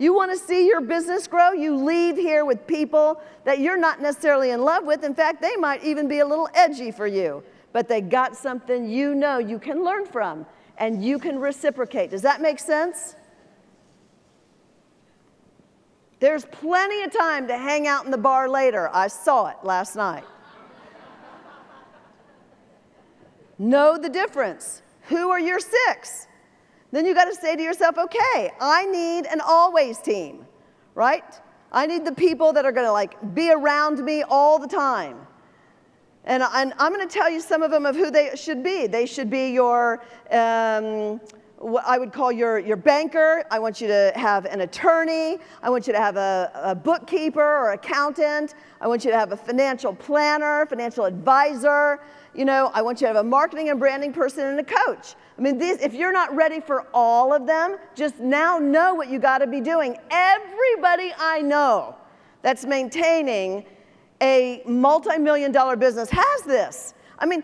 You want to see your business grow? You leave here with people that you're not necessarily in love with. In fact, they might even be a little edgy for you. But they got something you know you can learn from, and you can reciprocate. Does that make sense? There's plenty of time to hang out in the bar later. I saw it last night. Know the difference. Who are your 6? Then you got to say to yourself, okay, I need an always team, right? I need the people that are going to like be around me all the time. And I'm going to tell you some of them of who they should be. They should be your, what I would call your banker. I want you to have an attorney. I want you to have a bookkeeper or accountant. I want you to have a financial planner, financial advisor. You know, I want you to have a marketing and branding person and a coach. I mean, if you're not ready for all of them, just now know what you got to be doing. Everybody I know that's maintaining a multi-million-dollar business has this. I mean,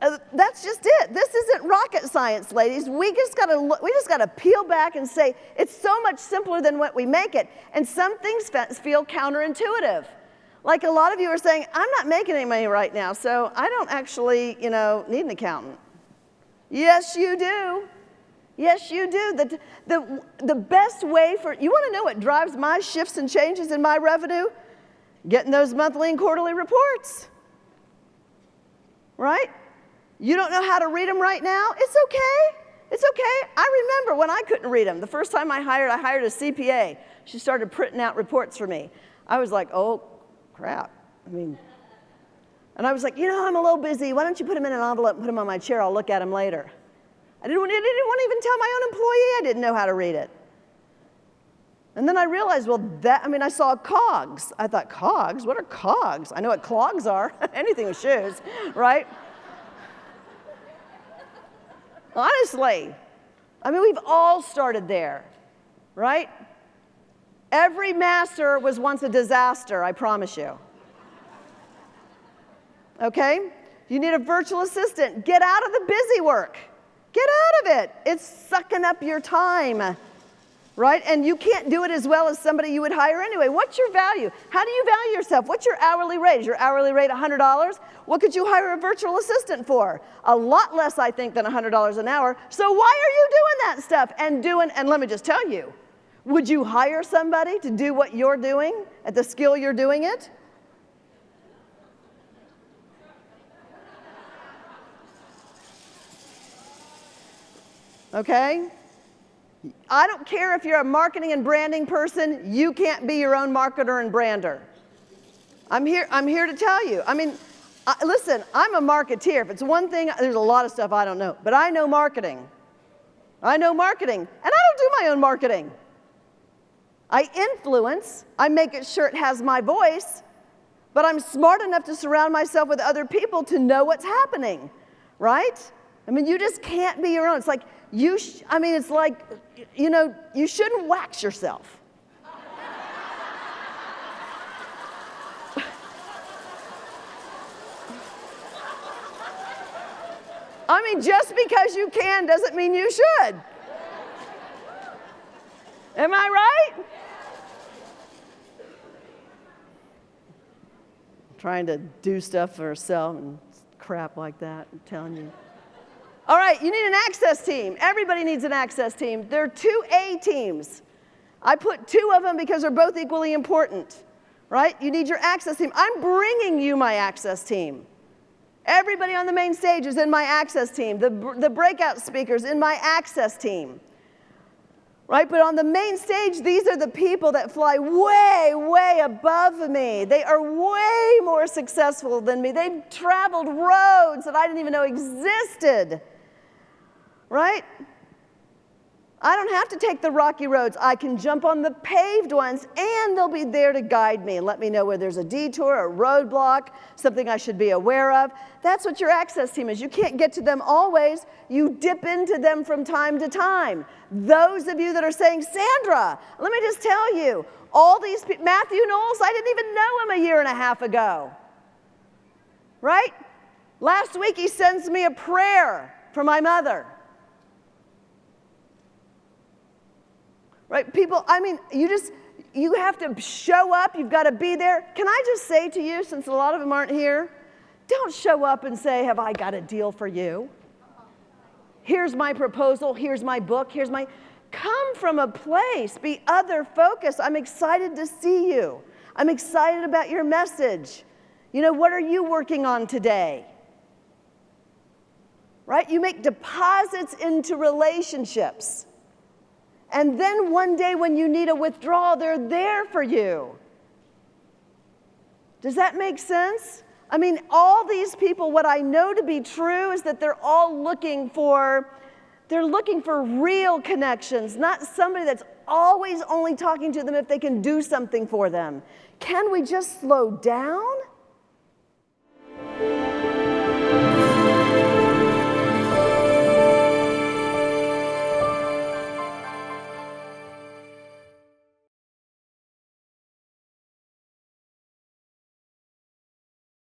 that's just it. This isn't rocket science, ladies. We just gotta peel back and say it's so much simpler than what we make it. And some things feel counterintuitive. Like a lot of you are saying, I'm not making any money right now, so I don't actually, need an accountant. Yes, you do. Yes, you do. The best way you want to know what drives my shifts and changes in my revenue? Getting those monthly and quarterly reports. Right? You don't know how to read them right now? It's okay. It's okay. I remember when I couldn't read them. The first time I hired a CPA. She started printing out reports for me. I was like, oh, crap. And I was like, I'm a little busy. Why don't you put them in an envelope and put them on my chair? I'll look at them later. I didn't want to even tell my own employee I didn't know how to read it. And then I realized, I saw cogs. I thought, cogs? What are cogs? I know what clogs are. Anything with shoes, right? Honestly. We've all started there, right? Every master was once a disaster, I promise you. Okay? You need a virtual assistant. Get out of the busy work. Get out of it. It's sucking up your time, right? And you can't do it as well as somebody you would hire anyway. What's your value? How do you value yourself? What's your hourly rate? Is your hourly rate $100? What could you hire a virtual assistant for? A lot less, I think, than $100 an hour. So why are you doing that stuff? And let me just tell you, would you hire somebody to do what you're doing at the skill you're doing it? Okay? I don't care if you're a marketing and branding person, you can't be your own marketer and brander. I'm here to tell you. Listen, I'm a marketeer. If it's one thing, there's a lot of stuff I don't know, but I know marketing. I know marketing, and I don't do my own marketing. I influence, I make it sure it has my voice, but I'm smart enough to surround myself with other people to know what's happening, right? You just can't be your own. It's like, you shouldn't wax yourself. Just because you can doesn't mean you should. Am I right? Trying to do stuff for herself and crap like that, I'm telling you. All right, you need an access team. Everybody needs an access team. There are 2 A teams. I put 2 of them because they're both equally important, right? You need your access team. I'm bringing you my access team. Everybody on the main stage is in my access team. The breakout speakers in my access team, right? But on the main stage, these are the people that fly way, way above me. They are way more successful than me. They've traveled roads that I didn't even know existed. Right? I don't have to take the rocky roads. I can jump on the paved ones, and they'll be there to guide me and let me know where there's a detour, a roadblock, something I should be aware of. That's what your access team is. You can't get to them always. You dip into them from time to time. Those of you that are saying, Sandra, let me just tell you, all these people, Matthew Knowles, I didn't even know him a year and a half ago. Right? Last week he sends me a prayer for my mother. right? People, I mean, you have to show up, you've got to be there. Can I just say to you, since a lot of them aren't here, don't show up and say, have I got a deal for you? Here's my proposal, here's my book, come from a place, be other focused. I'm excited to see you. I'm excited about your message. You know, what are you working on today? Right? You make deposits into relationships. And then one day when you need a withdrawal, they're there for you. Does that make sense? I mean, all these people, what I know to be true is that they're all looking for real connections, not somebody that's always only talking to them if they can do something for them. Can we just slow down?